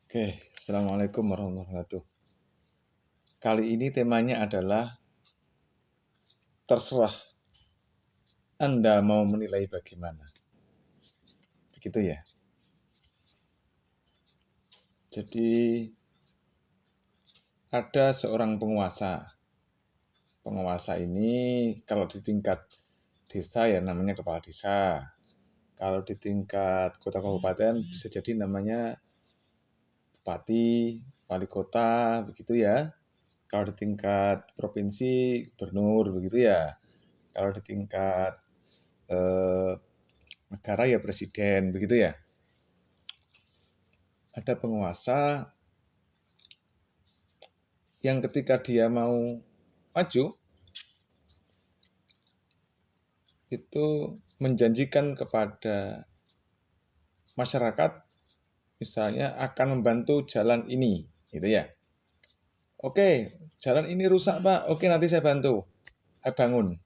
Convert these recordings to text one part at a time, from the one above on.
Oke, Assalamualaikum warahmatullahi wabarakatuh. Kali ini temanya adalah terserah Anda mau menilai bagaimana. Begitu ya. Jadi ada seorang penguasa. Penguasa ini kalau di tingkat desa ya namanya kepala desa. Kalau di tingkat kota kabupaten bisa jadi namanya bupati, wali kota, begitu ya. Kalau di tingkat provinsi, gubernur, begitu ya. Kalau di tingkat eh, negara ya presiden, begitu ya. Ada penguasa yang ketika dia mau maju itu menjanjikan kepada masyarakat misalnya akan membantu jalan ini, gitu ya. Oke, jalan ini rusak Pak. Oke, nanti saya bantu, saya bangun.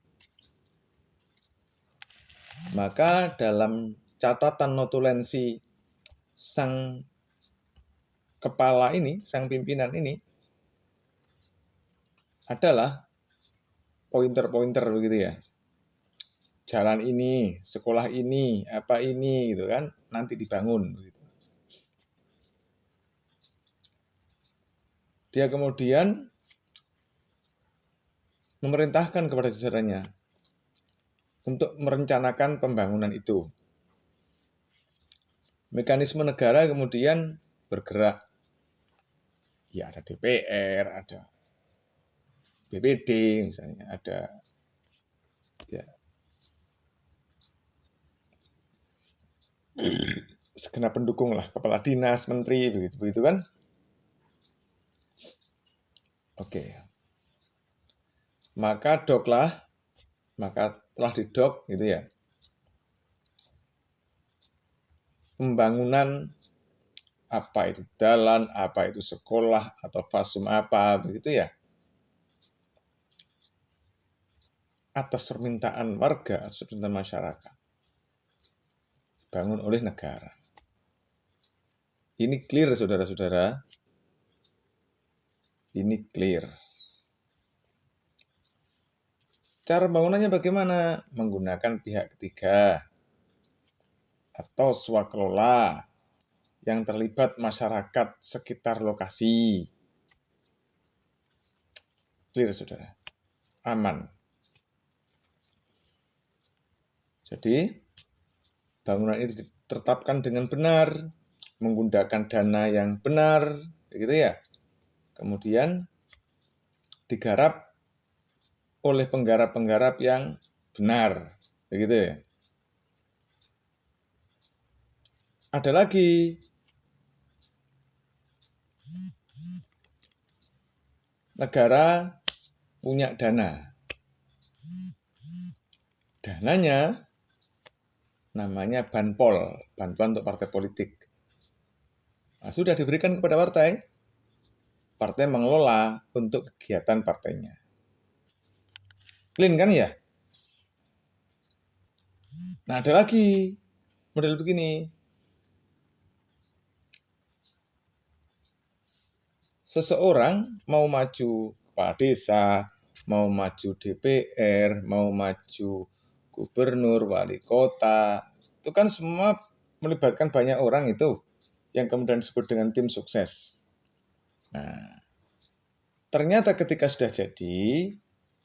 Maka dalam catatan notulensi sang kepala ini, sang pimpinan ini adalah pointer-pointer begitu ya. Jalan ini, sekolah ini, apa ini gitu kan, nanti dibangun begitu. Dia kemudian memerintahkan kepada jajarannya untuk merencanakan pembangunan itu. Mekanisme negara kemudian bergerak. Ya ada DPR, ada BPD misalnya, ada ya segenap pendukung lah, kepala dinas, menteri, begitu kan. Oke. Maka telah didok gitu ya. Pembangunan apa itu jalan, apa itu sekolah, atau fasum apa, begitu ya. Atas permintaan warga, atas permintaan masyarakat. Bangun oleh negara. Ini clear saudara-saudara. Ini clear. Cara bangunannya bagaimana? Menggunakan pihak ketiga atau swakelola yang terlibat masyarakat sekitar lokasi. Clear saudara. Aman. Jadi bangunan ini ditetapkan dengan benar, menggunakan dana yang benar, begitu ya. Kemudian digarap oleh penggarap-penggarap yang benar, begitu ya. Ada lagi negara punya dana. Dananya namanya banpol, bantuan untuk partai politik. Nah, sudah diberikan kepada partai, partai mengelola untuk kegiatan partainya. Clean kan ya? Nah, ada lagi model begini. Seseorang mau maju kepala desa, mau maju DPR, mau maju gubernur, wali kota, itu kan semua melibatkan banyak orang itu yang kemudian disebut dengan tim sukses. Nah, ternyata ketika sudah jadi,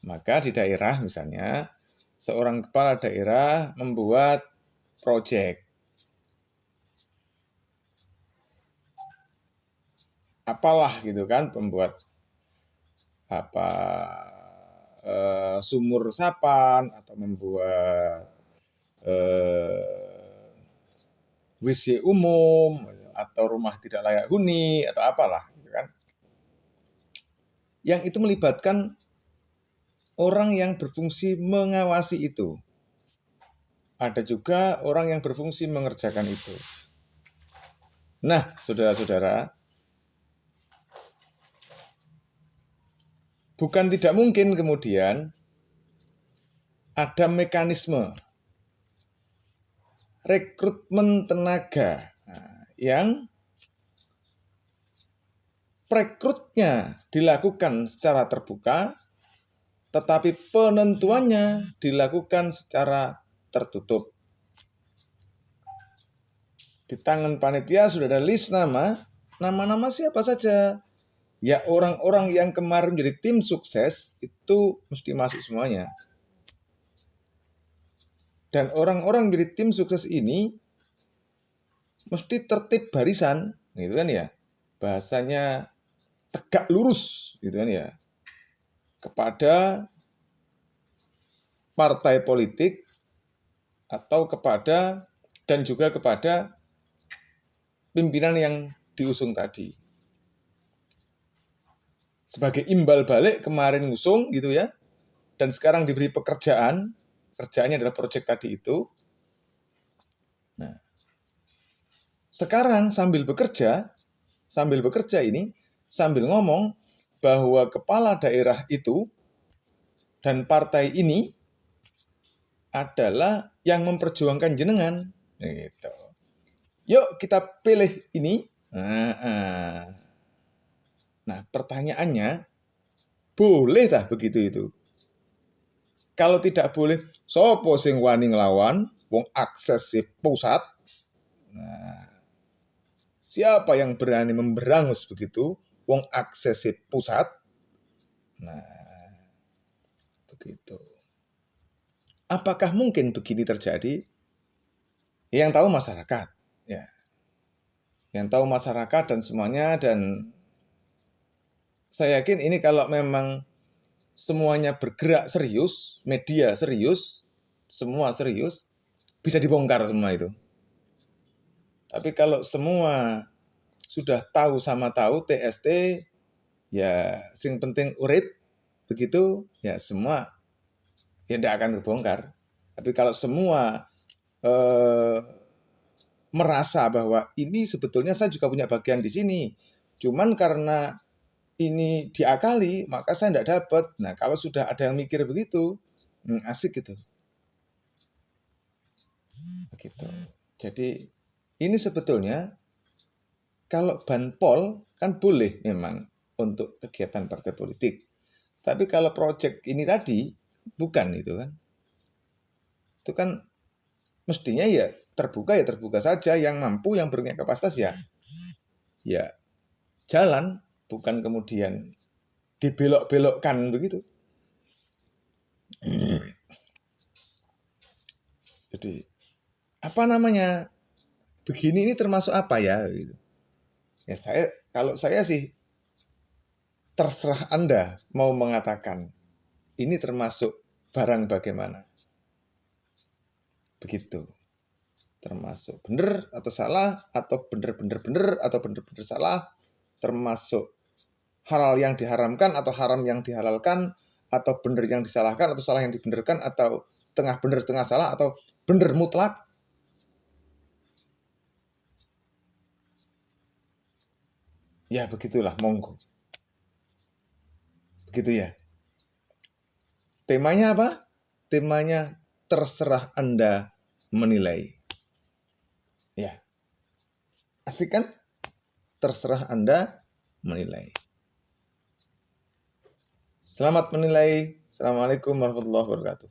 maka di daerah misalnya seorang kepala daerah membuat proyek apalah gitu kan, membuat apa sumur resapan atau membuat WC umum atau rumah tidak layak huni atau apalah gitu kan. Yang itu melibatkan orang yang berfungsi mengawasi itu. Ada juga orang yang berfungsi mengerjakan itu. Nah, saudara-saudara, bukan tidak mungkin kemudian ada mekanisme rekrutmen tenaga yang rekrutnya dilakukan secara terbuka, tetapi penentuannya dilakukan secara tertutup. Di tangan panitia sudah ada list nama-nama siapa saja. Ya orang-orang yang kemarin jadi tim sukses itu mesti masuk semuanya. Dan orang-orang jadi tim sukses ini mesti tertib barisan, gitu kan ya. Bahasanya tegak lurus, gitu kan ya. Kepada partai politik atau kepada dan juga kepada pimpinan yang diusung tadi. Sebagai imbal balik kemarin ngusung gitu ya, dan sekarang diberi pekerjaan, kerjaannya adalah proyek tadi itu. Nah, sekarang sambil bekerja ini, sambil ngomong bahwa kepala daerah itu dan partai ini adalah yang memperjuangkan jenengan. Gitu. Yuk kita pilih ini. Nah, pertanyaannya, boleh tak begitu itu? Kalau tidak boleh, sopo sing wani nglawan, wong akses pusat. Nah, siapa yang berani memberangus begitu, wong akses pusat? Nah, begitu. Apakah mungkin begini terjadi? Yang tahu masyarakat, ya. Yang tahu masyarakat dan semuanya, dan saya yakin ini kalau memang semuanya bergerak serius, media serius, semua serius, bisa dibongkar semua itu. Tapi kalau semua sudah tahu sama tahu TST, ya sing penting urip, begitu, ya semua ya tidak akan terbongkar. Tapi kalau semua merasa bahwa ini sebetulnya saya juga punya bagian di sini, cuman karena ini diakali, maka saya tidak dapat. Nah, kalau sudah ada yang mikir begitu, asik gitu. Begitu. Jadi, ini sebetulnya kalau banpol kan boleh memang untuk kegiatan partai politik. Tapi kalau proyek ini tadi, bukan itu kan. Itu kan mestinya ya terbuka saja, yang mampu, yang punya kapasitas ya jalan, bukan kemudian dibelok-belokkan begitu. Jadi apa namanya, begini ini termasuk apa ya gitu. Ya kalau saya sih terserah Anda mau mengatakan ini termasuk barang bagaimana, begitu, termasuk benar atau salah, atau benar-benar atau benar-benar salah, termasuk halal yang diharamkan atau haram yang dihalalkan, atau benar yang disalahkan atau salah yang dibenarkan, atau setengah benar setengah salah, atau benar mutlak. Ya begitulah, monggo. Begitu ya. Temanya apa? Temanya terserah Anda menilai. Ya. Asik kan? Terserah Anda menilai. Selamat menilai. Assalamualaikum warahmatullahi wabarakatuh.